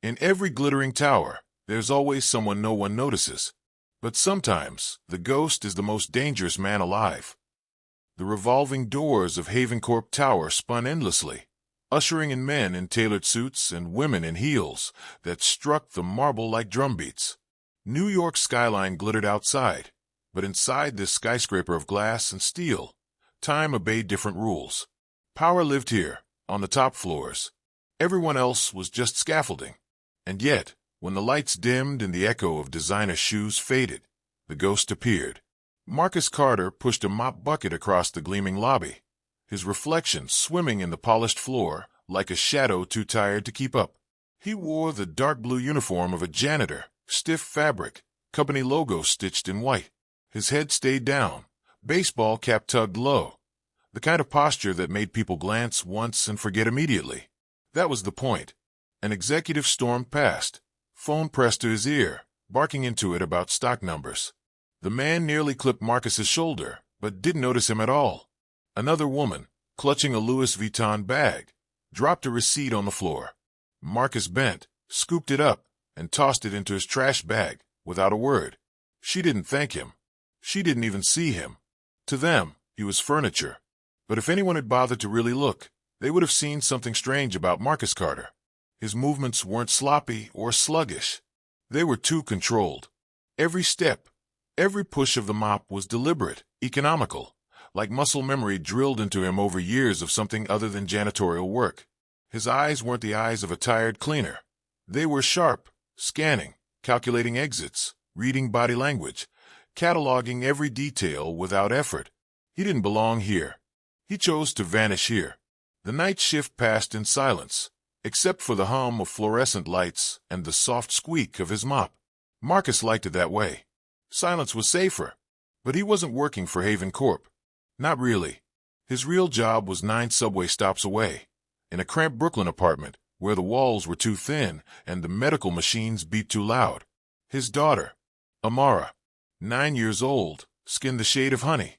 In every glittering tower, there's always someone no one notices. But sometimes, the ghost is the most dangerous man alive. The revolving doors of Havencorp Tower spun endlessly, ushering in men in tailored suits and women in heels that struck the marble like drumbeats. New York's skyline glittered outside, but inside this skyscraper of glass and steel, time obeyed different rules. Power lived here, on the top floors. Everyone else was just scaffolding. And yet, when the lights dimmed and the echo of designer shoes faded, the ghost appeared. Marcus Carter pushed a mop bucket across the gleaming lobby, his reflection swimming in the polished floor like a shadow too tired to keep up. He wore the dark blue uniform of a janitor, stiff fabric, company logo stitched in white. His head stayed down, baseball cap tugged low, the kind of posture that made people glance once and forget immediately. That was the point. An executive stormed past, phone pressed to his ear, barking into it about stock numbers. The man nearly clipped Marcus's shoulder, but didn't notice him at all. Another woman, clutching a Louis Vuitton bag, dropped a receipt on the floor. Marcus bent, scooped it up, and tossed it into his trash bag, without a word. She didn't thank him. She didn't even see him. To them, he was furniture. But if anyone had bothered to really look, they would have seen something strange about Marcus Carter. His movements weren't sloppy or sluggish. They were too controlled. Every step, every push of the mop was deliberate, economical, like muscle memory drilled into him over years of something other than janitorial work. His eyes weren't the eyes of a tired cleaner. They were sharp, scanning, calculating exits, reading body language, cataloging every detail without effort. He didn't belong here. He chose to vanish here. The night shift passed in silence, except for the hum of fluorescent lights and the soft squeak of his mop. Marcus liked it that way. Silence was safer. But he wasn't working for Havencorp. Not really. His real job was 9 subway stops away, in a cramped Brooklyn apartment where the walls were too thin and the medical machines beat too loud. His daughter, Amara, 9 years old, skin the shade of honey,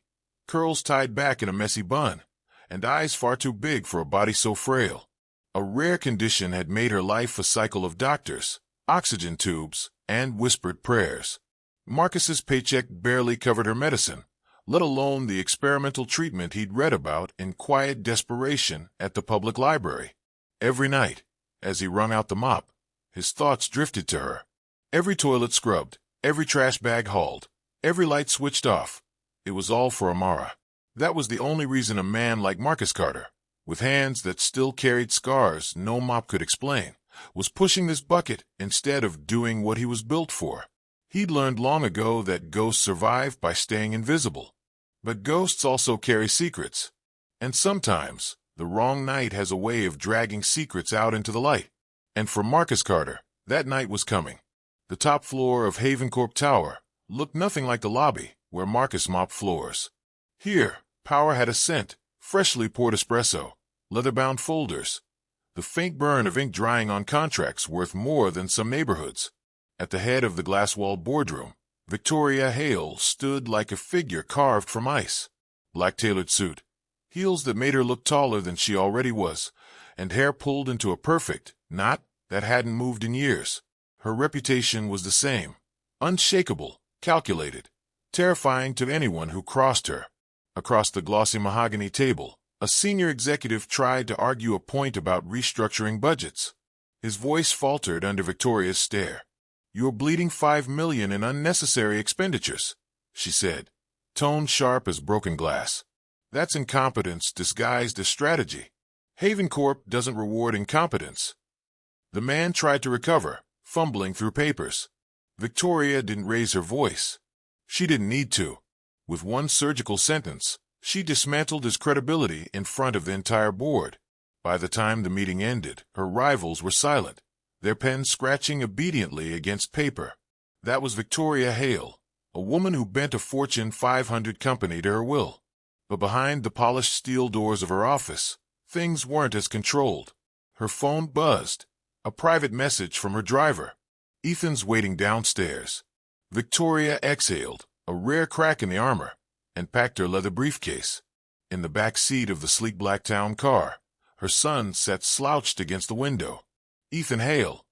curls tied back in a messy bun, and eyes far too big for a body so frail. A rare condition had made her life a cycle of doctors, oxygen tubes, and whispered prayers. Marcus's paycheck barely covered her medicine, let alone the experimental treatment he'd read about in quiet desperation at the public library. Every night, as he wrung out the mop, his thoughts drifted to her. Every toilet scrubbed, every trash bag hauled, every light switched off. It was all for Amara. That was the only reason a man like Marcus Carter, with hands that still carried scars no mop could explain, was pushing this bucket instead of doing what he was built for. He'd learned long ago that ghosts survive by staying invisible. But ghosts also carry secrets. And sometimes, the wrong night has a way of dragging secrets out into the light. And for Marcus Carter, that night was coming. The top floor of Havencorp Tower looked nothing like the lobby where Marcus mopped floors. Here, power had a scent, freshly poured espresso, leather-bound folders, the faint burn of ink drying on contracts worth more than some neighborhoods. At the head of the glass-walled boardroom, Victoria Hale stood like a figure carved from ice. Black tailored suit, heels that made her look taller than she already was, and hair pulled into a perfect knot that hadn't moved in years. Her reputation was the same, unshakable, calculated, terrifying to anyone who crossed her. Across the glossy mahogany table, a senior executive tried to argue a point about restructuring budgets. His voice faltered under Victoria's stare. "You're bleeding $5 million in unnecessary expenditures," she said, tone sharp as broken glass. "That's incompetence disguised as strategy. Havencorp doesn't reward incompetence." The man tried to recover, fumbling through papers. Victoria didn't raise her voice. She didn't need to. With one surgical sentence, she dismantled his credibility in front of the entire board. By the time the meeting ended, her rivals were silent, their pens scratching obediently against paper. That was Victoria Hale, a woman who bent a Fortune 500 company to her will. But behind the polished steel doors of her office, things weren't as controlled. Her phone buzzed, a private message from her driver. "Ethan's waiting downstairs." Victoria exhaled, a rare crack in the armor, and packed her leather briefcase. In the back seat of the sleek black town car, her son sat slouched against the window. "Ethan Hale."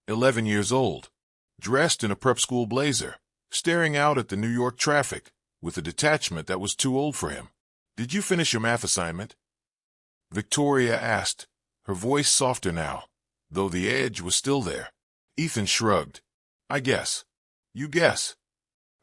11 years old, dressed in a prep school blazer, staring out at the New York traffic with a detachment that was too old for him. "Did you finish your math assignment?" Victoria asked, her voice softer now, though the edge was still there. Ethan shrugged. "I guess." "You guess?"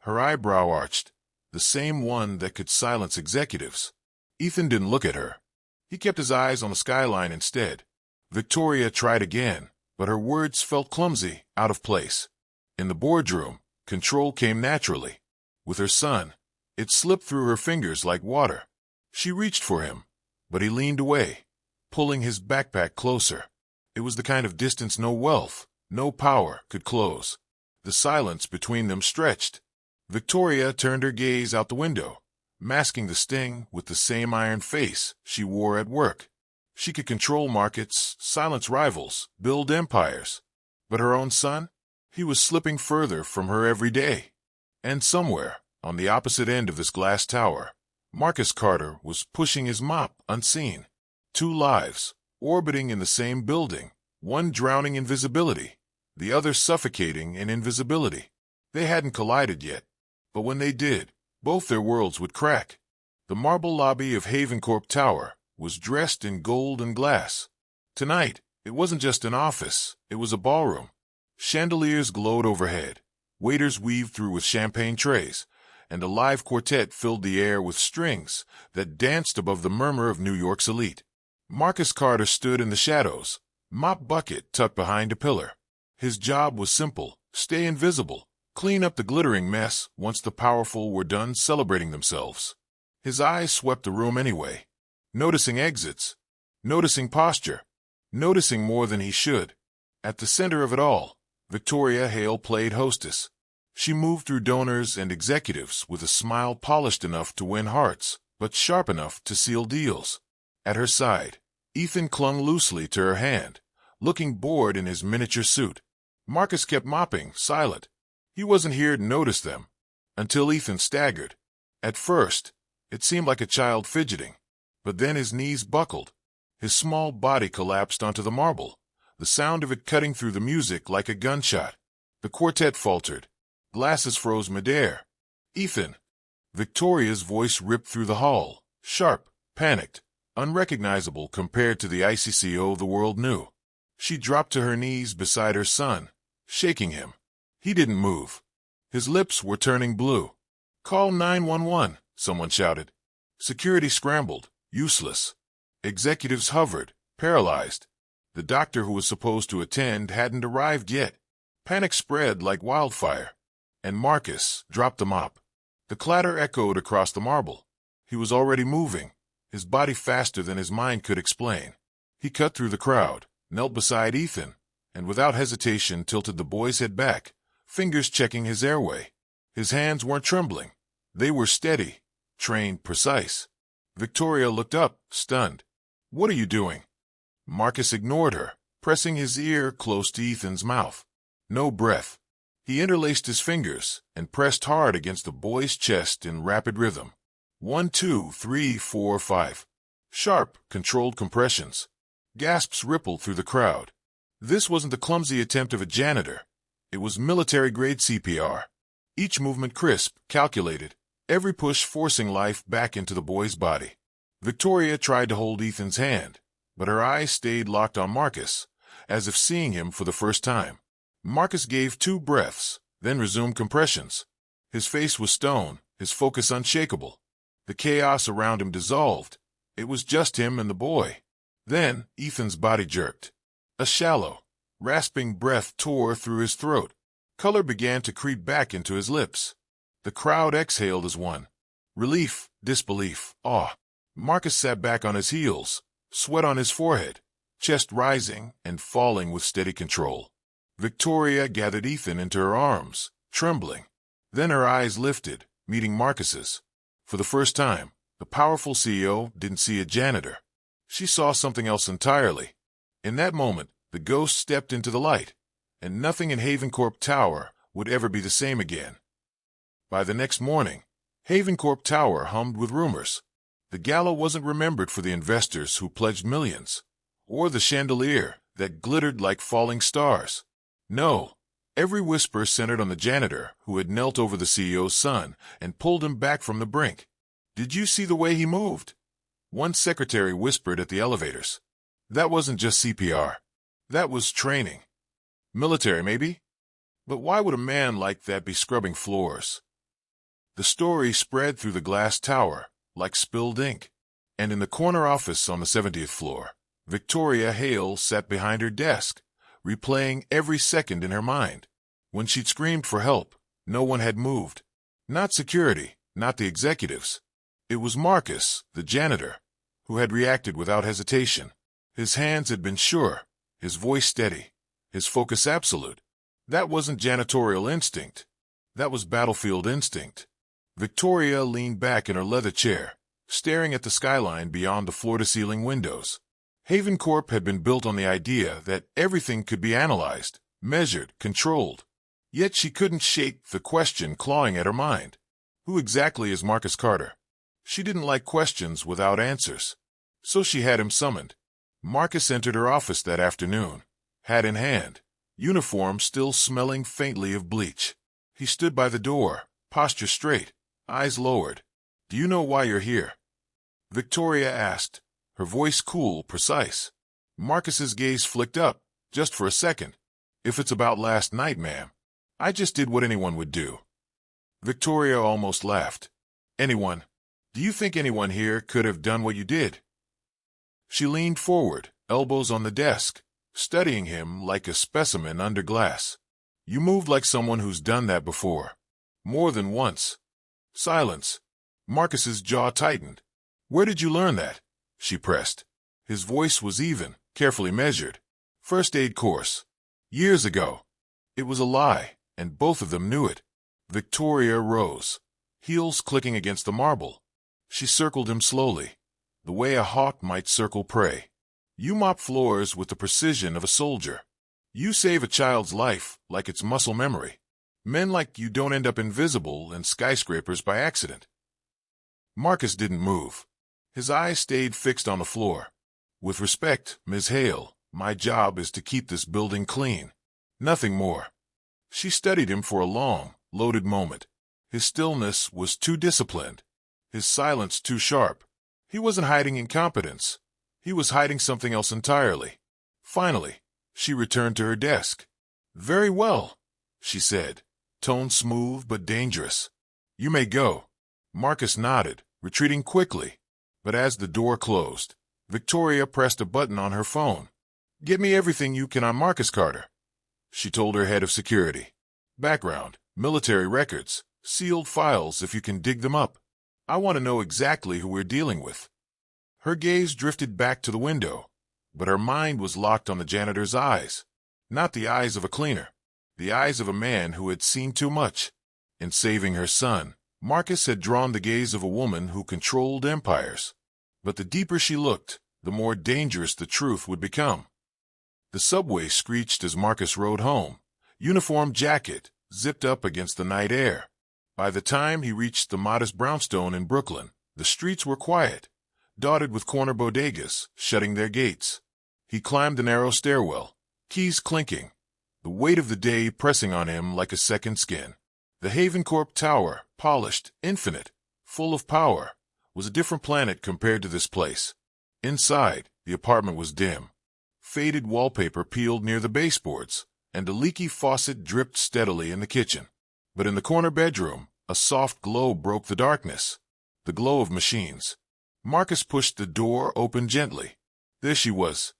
Her eyebrow arched, the same one that could silence executives. Ethan didn't look at her. He kept his eyes on the skyline instead. Victoria tried again, but her words felt clumsy, out of place. In the boardroom, control came naturally. With her son, it slipped through her fingers like water. She reached for him, but he leaned away, pulling his backpack closer. It was the kind of distance no wealth, no power could close. The silence between them stretched. Victoria turned her gaze out the window, masking the sting with the same iron face she wore at work. She could control markets, silence rivals, build empires. But her own son? He was slipping further from her every day. And somewhere, on the opposite end of this glass tower, Marcus Carter was pushing his mop unseen. 2 lives, orbiting in the same building, one drowning in visibility, the other suffocating in invisibility. They hadn't collided yet, but when they did, both their worlds would crack. The marble lobby of Havencorp Tower was dressed in gold and glass. Tonight, it wasn't just an office, it was a ballroom. Chandeliers glowed overhead, waiters weaved through with champagne trays, and a live quartet filled the air with strings that danced above the murmur of New York's elite. Marcus Carter stood in the shadows, mop bucket tucked behind a pillar. His job was simple: stay invisible, clean up the glittering mess once the powerful were done celebrating themselves. His eyes swept the room anyway, noticing exits, noticing posture, noticing more than he should. At the center of it all, Victoria Hale played hostess. She moved through donors and executives with a smile polished enough to win hearts, but sharp enough to seal deals. At her side, Ethan clung loosely to her hand, looking bored in his miniature suit. Marcus kept mopping, silent. He wasn't here to notice them, until Ethan staggered. At first, it seemed like a child fidgeting, but then his knees buckled. His small body collapsed onto the marble, the sound of it cutting through the music like a gunshot. The quartet faltered. Glasses froze midair. "Ethan!" Victoria's voice ripped through the hall, sharp, panicked, unrecognizable compared to the ICCO the world knew. She dropped to her knees beside her son, shaking him. He didn't move. His lips were turning blue. "Call 911, someone shouted. Security scrambled, useless. Executives hovered, paralyzed. The doctor who was supposed to attend hadn't arrived yet. Panic spread like wildfire. And Marcus dropped the mop. The clatter echoed across the marble. He was already moving, his body faster than his mind could explain. He cut through the crowd, knelt beside Ethan, and without hesitation tilted the boy's head back, fingers checking his airway. His hands weren't trembling. They were steady, trained, precise. Victoria looked up, stunned. "What are you doing?" Marcus ignored her, pressing his ear close to Ethan's mouth. No breath. He interlaced his fingers and pressed hard against the boy's chest in rapid rhythm. 1, 2, 3, 4, 5. Sharp, controlled compressions. Gasps rippled through the crowd. This wasn't the clumsy attempt of a janitor. It was military-grade CPR. Each movement crisp, calculated, every push forcing life back into the boy's body. Victoria tried to hold Ethan's hand, but her eyes stayed locked on Marcus, as if seeing him for the first time. Marcus gave 2 breaths, then resumed compressions. His face was stone, his focus unshakable. The chaos around him dissolved. It was just him and the boy. Then Ethan's body jerked. A shallow, rasping breath tore through his throat. Color began to creep back into his lips. The crowd exhaled as one. Relief, disbelief, awe. Marcus sat back on his heels, sweat on his forehead, chest rising and falling with steady control. Victoria gathered Ethan into her arms, trembling. Then her eyes lifted, meeting Marcus's. For the first time, the powerful CEO didn't see a janitor. She saw something else entirely. In that moment, the ghost stepped into the light, and nothing in Havencorp Tower would ever be the same again. By the next morning, Havencorp Tower hummed with rumors. The gala wasn't remembered for the investors who pledged millions, or the chandelier that glittered like falling stars. No. Every whisper centered on the janitor, who had knelt over the CEO's son and pulled him back from the brink. Did you see the way he moved? One secretary whispered at the elevators. That wasn't just CPR. That was training. Military, maybe? But why would a man like that be scrubbing floors? The story spread through the glass tower, like spilled ink. And in the corner office on the 70th floor, Victoria Hale sat behind her desk, replaying every second in her mind. When she'd screamed for help, no one had moved. Not security, not the executives. It was Marcus, the janitor, who had reacted without hesitation. His hands had been sure, his voice steady, his focus absolute. That wasn't janitorial instinct. That was battlefield instinct. Victoria leaned back in her leather chair, staring at the skyline beyond the floor-to-ceiling windows. Haven Corp had been built on the idea that everything could be analyzed, measured, controlled. Yet she couldn't shake the question clawing at her mind. Who exactly is Marcus Carter? She didn't like questions without answers. So she had him summoned. Marcus entered her office that afternoon, hat in hand, uniform still smelling faintly of bleach. He stood by the door, posture straight, eyes lowered. "Do you know why you're here?" Victoria asked, her voice cool, precise. Marcus's gaze flicked up, just for a second. "If it's about last night, ma'am, I just did what anyone would do." Victoria almost laughed. "Anyone? Do you think anyone here could have done what you did?" She leaned forward, elbows on the desk, studying him like a specimen under glass. "You moved like someone who's done that before. More than once." Silence. Marcus's jaw tightened. "Where did you learn that?" she pressed. His voice was even, carefully measured. "First aid course. Years ago." It was a lie, and both of them knew it. Victoria rose, heels clicking against the marble. She circled him slowly, the way a hawk might circle prey. "You mop floors with the precision of a soldier. You save a child's life like it's muscle memory. Men like you don't end up invisible in skyscrapers by accident." Marcus didn't move. His eyes stayed fixed on the floor. "With respect, Ms. Hale, my job is to keep this building clean. Nothing more." She studied him for a long, loaded moment. His stillness was too disciplined, his silence too sharp. He wasn't hiding incompetence. He was hiding something else entirely. Finally, she returned to her desk. "Very well," she said, tone smooth but dangerous. "You may go." Marcus nodded, retreating quickly. But as the door closed, Victoria pressed a button on her phone. "Get me everything you can on Marcus Carter," she told her head of security. "Background, military records, sealed files if you can dig them up. I want to know exactly who we're dealing with." Her gaze drifted back to the window, but her mind was locked on the janitor's eyes. Not the eyes of a cleaner, the eyes of a man who had seen too much. In saving her son, Marcus had drawn the gaze of a woman who controlled empires. But the deeper she looked, the more dangerous the truth would become. The subway screeched as Marcus rode home, uniform jacket zipped up against the night air. By the time he reached the modest brownstone in Brooklyn, the streets were quiet, dotted with corner bodegas shutting their gates. He climbed the narrow stairwell, keys clinking, the weight of the day pressing on him like a second skin. The Haven Corp Tower, polished, infinite, full of power, was a different planet compared to this place. Inside, the apartment was dim. Faded wallpaper peeled near the baseboards, and a leaky faucet dripped steadily in the kitchen. But in the corner bedroom, a soft glow broke the darkness, the glow of machines. Marcus pushed the door open gently. There she was,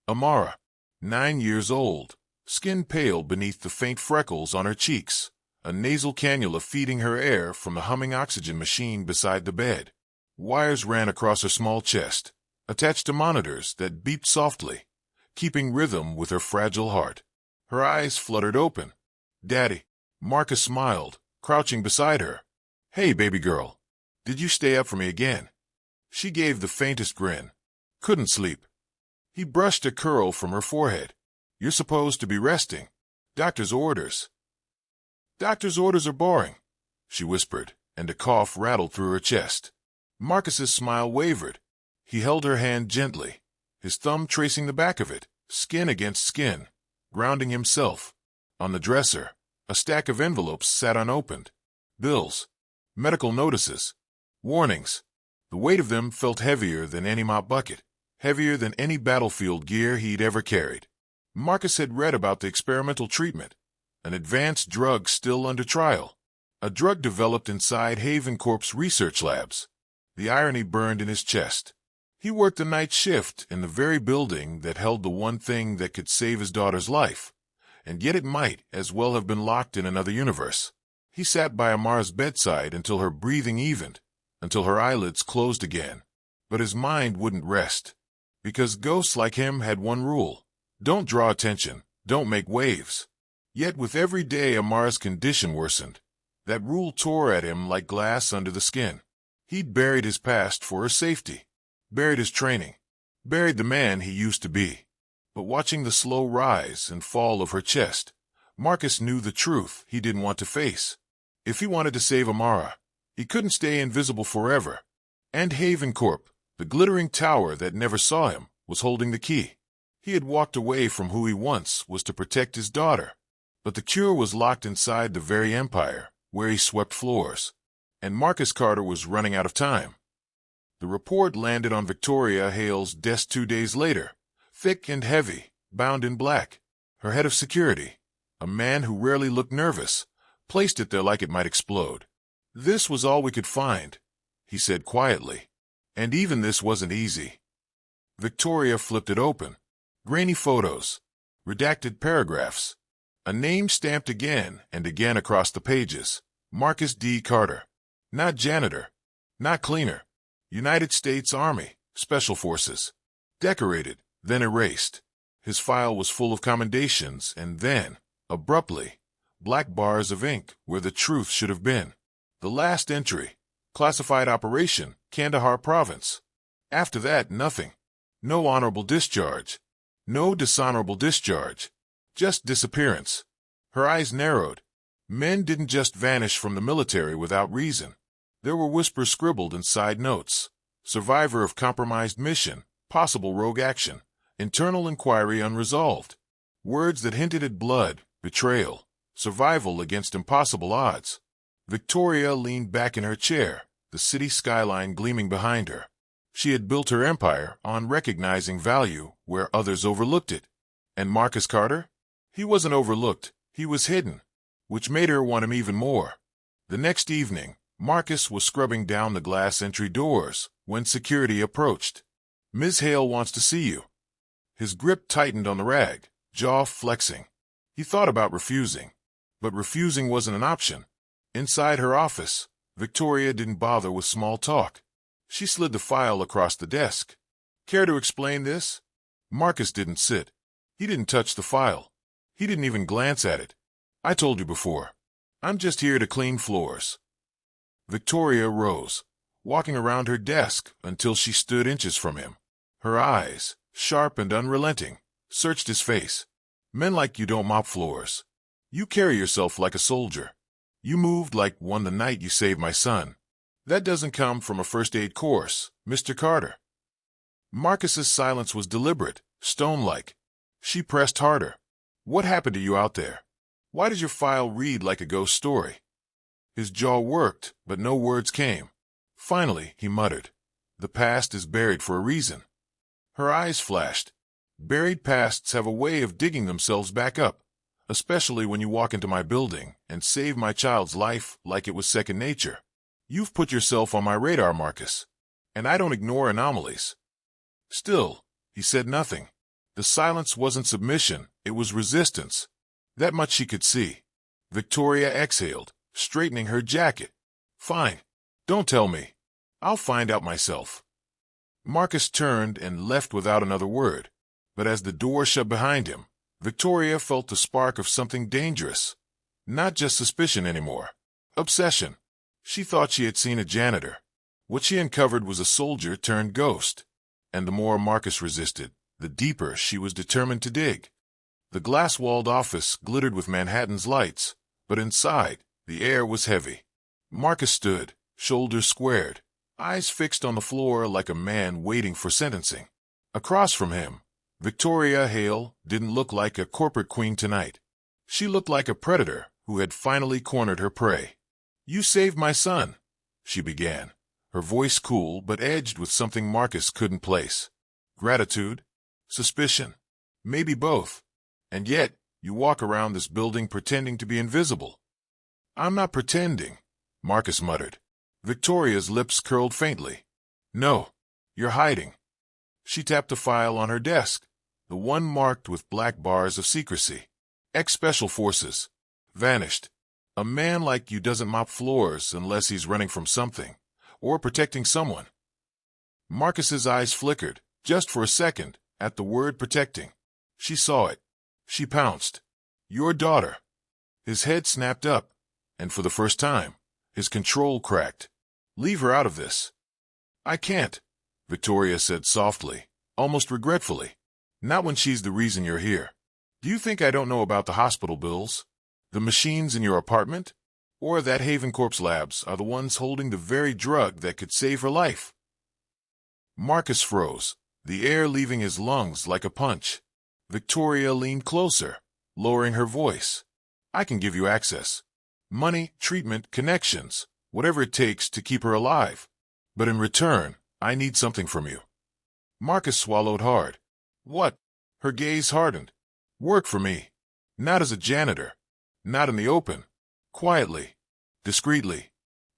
Amara, 9 years old, skin pale beneath the faint freckles on her cheeks, a nasal cannula feeding her air from the humming oxygen machine beside the bed. Wires ran across her small chest, attached to monitors that beeped softly, keeping rhythm with her fragile heart. Her eyes fluttered open. "Daddy." Marcus smiled, crouching beside her. "Hey, baby girl. Did you stay up for me again?" She gave the faintest grin. "Couldn't sleep." He brushed a curl from her forehead. "You're supposed to be resting. Doctor's orders." "Doctor's orders are boring," she whispered, and a cough rattled through her chest. Marcus's smile wavered. He held her hand gently, his thumb tracing the back of it, skin against skin, grounding himself. On the dresser, a stack of envelopes sat unopened. Bills, medical notices, warnings. The weight of them felt heavier than any mop bucket, heavier than any battlefield gear he'd ever carried. Marcus had read about the experimental treatment, an advanced drug still under trial, a drug developed inside Haven Corp's research labs. The irony burned in his chest. He worked a night shift in the very building that held the one thing that could save his daughter's life, and yet it might as well have been locked in another universe. He sat by Amara's bedside until her breathing evened, until her eyelids closed again. But his mind wouldn't rest, because ghosts like him had one rule: don't draw attention, don't make waves. Yet with every day Amara's condition worsened. That rule tore at him like glass under the skin. He'd buried his past for her safety, buried his training, buried the man he used to be. But watching the slow rise and fall of her chest, Marcus knew the truth he didn't want to face. If he wanted to save Amara, he couldn't stay invisible forever. And Haven Corp, the glittering tower that never saw him, was holding the key. He had walked away from who he once was to protect his daughter. But the cure was locked inside the very empire where he swept floors. And Marcus Carter was running out of time. The report landed on Victoria Hale's desk 2 days later, thick and heavy, bound in black. Her head of security, a man who rarely looked nervous, placed it there like it might explode. "This was all we could find," he said quietly. "And even this wasn't easy." Victoria flipped it open. Grainy photos, redacted paragraphs, a name stamped again and again across the pages. Marcus D. Carter. Not janitor, not cleaner. United States Army, Special Forces. Decorated, then erased. His file was full of commendations, and then, abruptly, black bars of ink where the truth should have been. The last entry, classified operation, Kandahar Province. After that, nothing. No honorable discharge. No dishonorable discharge. Just disappearance. Her eyes narrowed. Men didn't just vanish from the military without reason. There were whispers scribbled in side notes. Survivor of compromised mission, possible rogue action, internal inquiry unresolved. Words that hinted at blood, betrayal, survival against impossible odds. Victoria leaned back in her chair, the city skyline gleaming behind her. She had built her empire on recognizing value where others overlooked it. And Marcus Carter? He wasn't overlooked, he was hidden, which made her want him even more. The next evening, Marcus was scrubbing down the glass entry doors when security approached. "Ms. Hale wants to see you." His grip tightened on the rag, jaw flexing. He thought about refusing, but refusing wasn't an option. Inside her office, Victoria didn't bother with small talk. She slid the file across the desk. "Care to explain this?" Marcus didn't sit. He didn't touch the file. He didn't even glance at it. "I told you before. I'm just here to clean floors." Victoria rose, walking around her desk until she stood inches from him. Her eyes, sharp and unrelenting, searched his face. "Men like you don't mop floors. You carry yourself like a soldier. You moved like one the night you saved my son. That doesn't come from a first aid course, Mr. Carter." Marcus's silence was deliberate, stone-like. She pressed harder. "What happened to you out there? Why does your file read like a ghost story?" His jaw worked, but no words came. Finally, he muttered, "The past is buried for a reason." Her eyes flashed. Buried pasts have a way of digging themselves back up, especially when you walk into my building and save my child's life like it was second nature. You've put yourself on my radar, Marcus, and I don't ignore anomalies. Still, he said nothing. The silence wasn't submission, it was resistance. That much she could see. Victoria exhaled, straightening her jacket. "Fine. Don't tell me. I'll find out myself." Marcus turned and left without another word. But as the door shut behind him, Victoria felt the spark of something dangerous. Not just suspicion anymore. Obsession. She thought she had seen a janitor. What she uncovered was a soldier turned ghost. And the more Marcus resisted, the deeper she was determined to dig. The glass-walled office glittered with Manhattan's lights, but inside, the air was heavy. Marcus stood, shoulders squared, eyes fixed on the floor like a man waiting for sentencing. Across from him, Victoria Hale didn't look like a corporate queen tonight. She looked like a predator who had finally cornered her prey. "You saved my son," she began, her voice cool but edged with something Marcus couldn't place. Gratitude? Suspicion? Maybe both. And yet, you walk around this building pretending to be invisible. "I'm not pretending," Marcus muttered. Victoria's lips curled faintly. "No, you're hiding." She tapped a file on her desk, the one marked with black bars of secrecy. Ex-Special Forces. Vanished. A man like you doesn't mop floors unless he's running from something, or protecting someone. Marcus's eyes flickered, just for a second, at the word protecting. She saw it. She pounced. "Your daughter." His head snapped up, and for the first time, his control cracked. "Leave her out of this." "I can't," Victoria said softly, almost regretfully. "Not when she's the reason you're here. Do you think I don't know about the hospital bills? The machines in your apartment? Or that HavenCorp's labs are the ones holding the very drug that could save her life?" Marcus froze, the air leaving his lungs like a punch. Victoria leaned closer, lowering her voice. "I can give you access. Money, treatment, connections, whatever it takes to keep her alive. But in return, I need something from you." Marcus swallowed hard. "What?" Her gaze hardened. "Work for me. Not as a janitor. Not in the open. Quietly. Discreetly.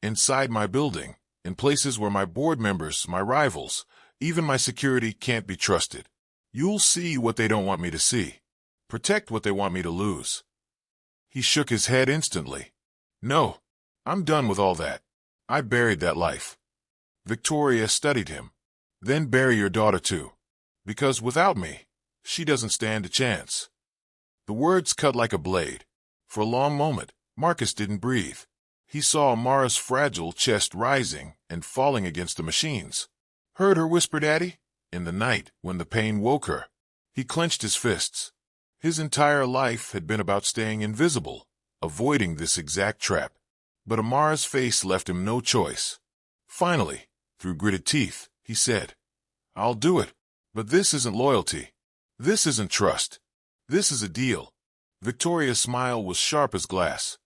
Inside my building. In places where my board members, my rivals, even my security can't be trusted. You'll see what they don't want me to see. Protect what they want me to lose." He shook his head instantly. "No. I'm done with all that. I buried that life." Victoria studied him. "Then bury your daughter too. Because without me, she doesn't stand a chance." The words cut like a blade. For a long moment, Marcus didn't breathe. He saw Amara's fragile chest rising and falling against the machines. "Heard her whisper, Daddy?" In the night, when the pain woke her. He clenched his fists. His entire life had been about staying invisible, avoiding this exact trap. But Amara's face left him no choice. Finally, through gritted teeth, he said, "I'll do it. But this isn't loyalty. This isn't trust. This is a deal." Victoria's smile was sharp as glass.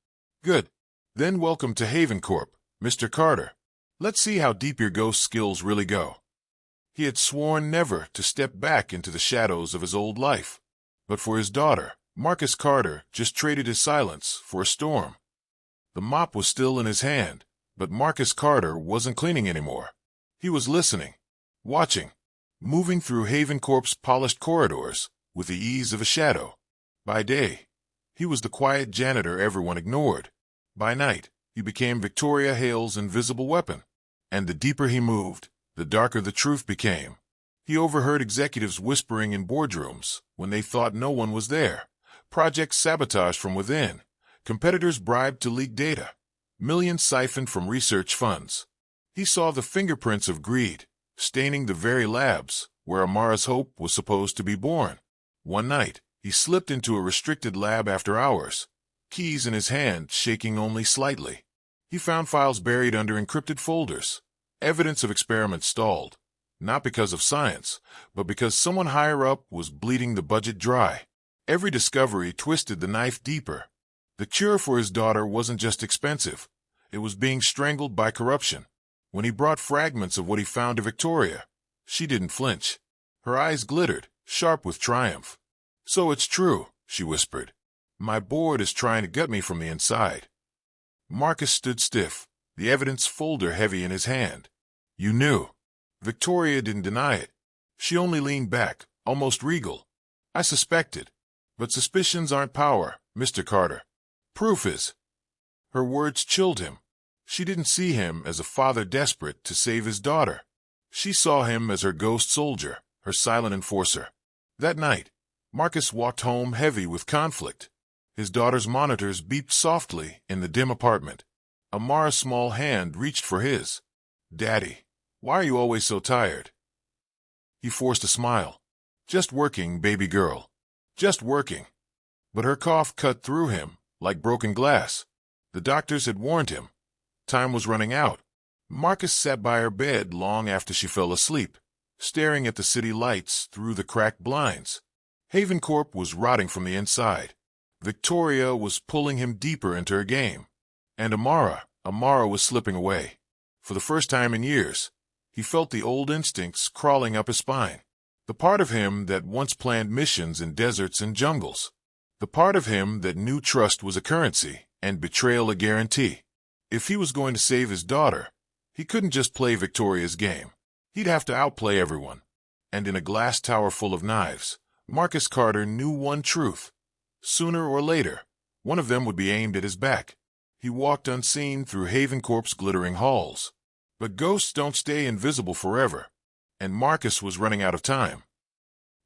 "Good. Then welcome to HavenCorp, Mr. Carter. Let's see how deep your ghost skills really go." He had sworn never to step back into the shadows of his old life. But for his daughter, Marcus Carter just traded his silence for a storm. The mop was still in his hand, but Marcus Carter wasn't cleaning anymore. He was listening, watching, moving through HavenCorp's polished corridors with the ease of a shadow. By day, he was the quiet janitor everyone ignored. By night, he became Victoria Hale's invisible weapon. And the deeper he moved, the darker the truth became. He overheard executives whispering in boardrooms when they thought no one was there, projects sabotaged from within, competitors bribed to leak data, millions siphoned from research funds. He saw the fingerprints of greed, staining the very labs where Amara's hope was supposed to be born. One night, he slipped into a restricted lab after hours, keys in his hand shaking only slightly. He found files buried under encrypted folders, evidence of experiments stalled, not because of science, but because someone higher up was bleeding the budget dry. Every discovery twisted the knife deeper. The cure for his daughter wasn't just expensive. It was being strangled by corruption. When he brought fragments of what he found to Victoria, she didn't flinch. Her eyes glittered, sharp with triumph. "So it's true," she whispered. "My board is trying to gut me from the inside." Marcus stood stiff, the evidence folder heavy in his hand. "You knew." Victoria didn't deny it. She only leaned back, almost regal. "I suspected. But suspicions aren't power, Mr. Carter. Proof is." Her words chilled him. She didn't see him as a father desperate to save his daughter. She saw him as her ghost soldier, her silent enforcer. That night, Marcus walked home heavy with conflict. His daughter's monitors beeped softly in the dim apartment. Amara's small hand reached for his. "Daddy, why are you always so tired?" He forced a smile. "Just working, baby girl. Just working." But her cough cut through him like broken glass. The doctors had warned him. Time was running out. Marcus sat by her bed long after she fell asleep, staring at the city lights through the cracked blinds. HavenCorp was rotting from the inside. Victoria was pulling him deeper into her game. And Amara was slipping away. For the first time in years, he felt the old instincts crawling up his spine. The part of him that once planned missions in deserts and jungles. The part of him that knew trust was a currency and betrayal a guarantee. If he was going to save his daughter, he couldn't just play Victoria's game. He'd have to outplay everyone. And in a glass tower full of knives, Marcus Carter knew one truth. Sooner or later, one of them would be aimed at his back. He walked unseen through Havencorp's glittering halls. But ghosts don't stay invisible forever, and Marcus was running out of time.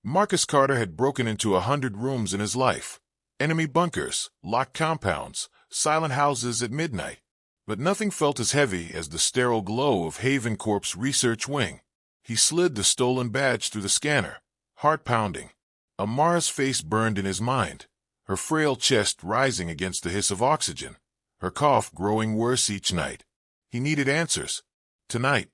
Marcus Carter had broken into 100 rooms in his life. Enemy bunkers, locked compounds, silent houses at midnight. But nothing felt as heavy as the sterile glow of Havencorp's research wing. He slid the stolen badge through the scanner, heart pounding. Amara's face burned in his mind, her frail chest rising against the hiss of oxygen, her cough growing worse each night. He needed answers. Tonight,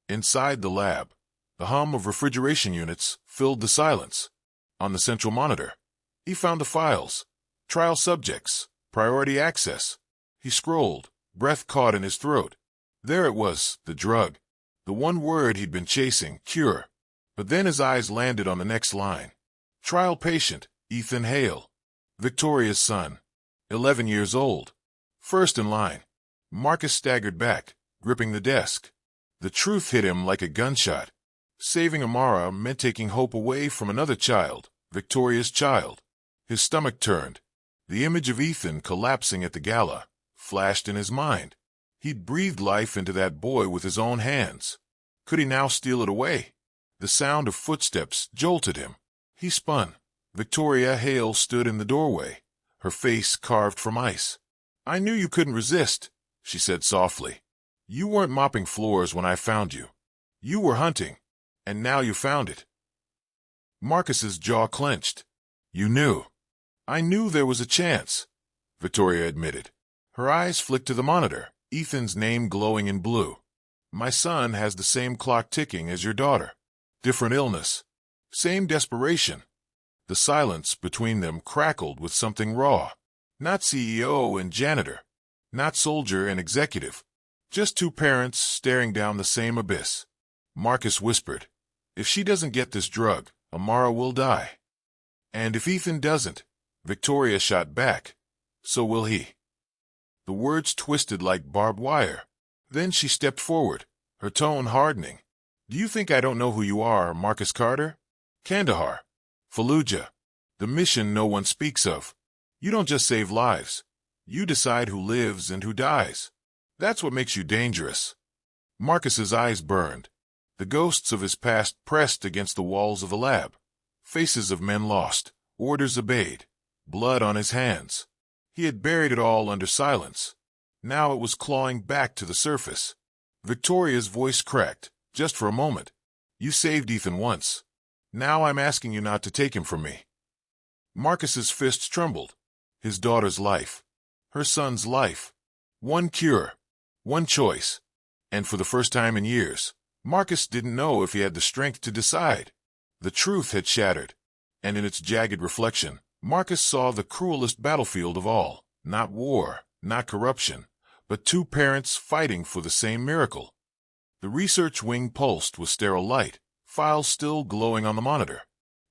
inside the lab, the hum of refrigeration units filled the silence. On the central monitor, he found the files, trial subjects, priority access. He scrolled, breath caught in his throat. There it was, the drug. The one word he'd been chasing, cure. But then his eyes landed on the next line. Trial patient, Ethan Hale. Victoria's son. 11 years old. First in line. Marcus staggered back, gripping the desk. The truth hit him like a gunshot. Saving Amara meant taking hope away from another child, Victoria's child. His stomach turned. The image of Ethan collapsing at the gala flashed in his mind. He'd breathed life into that boy with his own hands. Could he now steal it away? The sound of footsteps jolted him. He spun. Victoria Hale stood in the doorway, her face carved from ice. "I knew you couldn't resist," she said softly. "You weren't mopping floors when I found you. You were hunting, and now you found it." Marcus's jaw clenched. "You knew." "I knew there was a chance," Victoria admitted. Her eyes flicked to the monitor, Ethan's name glowing in blue. "My son has the same clock ticking as your daughter. Different illness. Same desperation." The silence between them crackled with something raw. Not CEO and janitor. Not soldier and executive. Just two parents staring down the same abyss. Marcus whispered, "If she doesn't get this drug, Amara will die." "And if Ethan doesn't," Victoria shot back, "so will he." The words twisted like barbed wire. Then she stepped forward, her tone hardening. "Do you think I don't know who you are, Marcus Carter? Kandahar. Fallujah. The mission no one speaks of. You don't just save lives. You decide who lives and who dies. That's what makes you dangerous." Marcus's eyes burned. The ghosts of his past pressed against the walls of the lab. Faces of men lost, orders obeyed, blood on his hands. He had buried it all under silence. Now it was clawing back to the surface. Victoria's voice cracked, just for a moment. "You saved Ethan once. Now I'm asking you not to take him from me." Marcus's fists trembled. His daughter's life. Her son's life. One cure. One choice. And for the first time in years, Marcus didn't know if he had the strength to decide. The truth had shattered. And in its jagged reflection, Marcus saw the cruelest battlefield of all. Not war, not corruption, but two parents fighting for the same miracle. The research wing pulsed with sterile light, files still glowing on the monitor.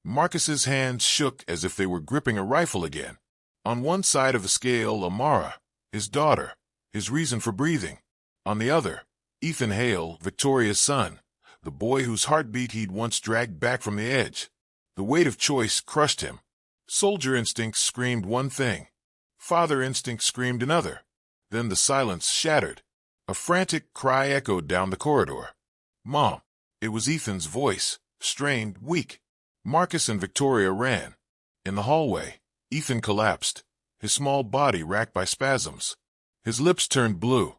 Marcus's hands shook as if they were gripping a rifle again. On one side of the scale, Amara, his daughter, his reason for breathing. On the other, Ethan Hale, Victoria's son, the boy whose heartbeat he'd once dragged back from the edge. The weight of choice crushed him. Soldier instinct screamed one thing. Father instinct screamed another. Then the silence shattered. A frantic cry echoed down the corridor. "Mom!" It was Ethan's voice, strained, weak. Marcus and Victoria ran. In the hallway, Ethan collapsed, his small body racked by spasms. His lips turned blue.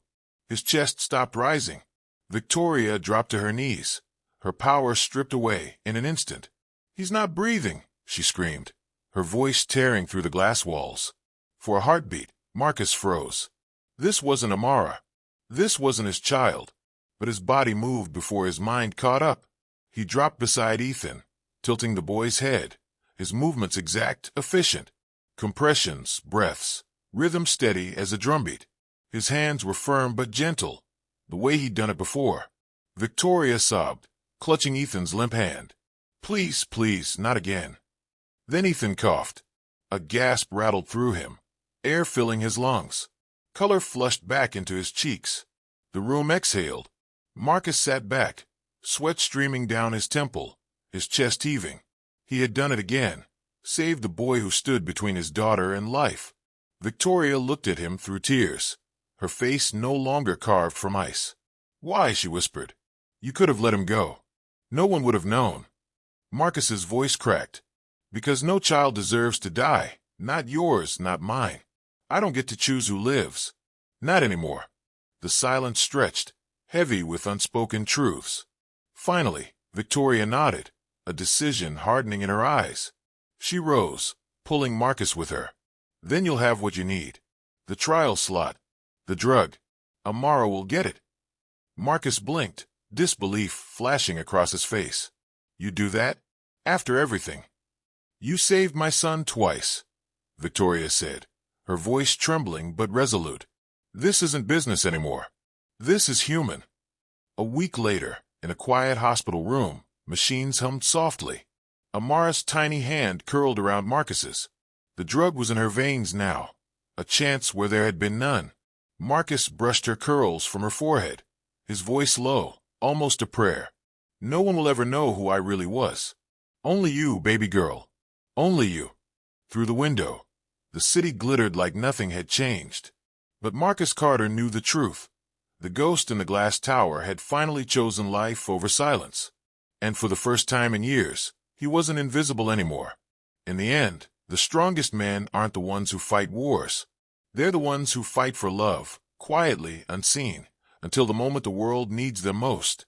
His chest stopped rising. Victoria dropped to her knees, her power stripped away in an instant. "He's not breathing," she screamed, her voice tearing through the glass walls. For a heartbeat, Marcus froze. This wasn't Amara. This wasn't his child. But his body moved before his mind caught up. He dropped beside Ethan, tilting the boy's head, his movements exact, efficient. Compressions, breaths, rhythm steady as a drumbeat. His hands were firm but gentle, the way he'd done it before. Victoria sobbed, clutching Ethan's limp hand. Please, please, not again. Then Ethan coughed. A gasp rattled through him, air filling his lungs. Color flushed back into his cheeks. The room exhaled. Marcus sat back, sweat streaming down his temple, his chest heaving. He had done it again, saved the boy who stood between his daughter and life. Victoria looked at him through tears, her face no longer carved from ice. Why, she whispered. You could have let him go. No one would have known. Marcus's voice cracked. Because no child deserves to die, not yours, not mine. I don't get to choose who lives. Not anymore. The silence stretched, heavy with unspoken truths. Finally, Victoria nodded, a decision hardening in her eyes. She rose, pulling Marcus with her. Then you'll have what you need. The trial slot. The drug. Amara will get it. Marcus blinked, disbelief flashing across his face. You do that? After everything? You saved my son twice, Victoria said, her voice trembling but resolute. This isn't business anymore. This is human. A week later, in a quiet hospital room, machines hummed softly. Amara's tiny hand curled around Marcus's. The drug was in her veins now, a chance where there had been none. Marcus brushed her curls from her forehead, his voice low, almost a prayer. No one will ever know who I really was. Only you, baby girl. Only you. Through the window, the city glittered like nothing had changed. But Marcus Carter knew the truth. The ghost in the glass tower had finally chosen life over silence. And for the first time in years, he wasn't invisible anymore. In the end, the strongest men aren't the ones who fight wars. They're the ones who fight for love, quietly, unseen, until the moment the world needs them most.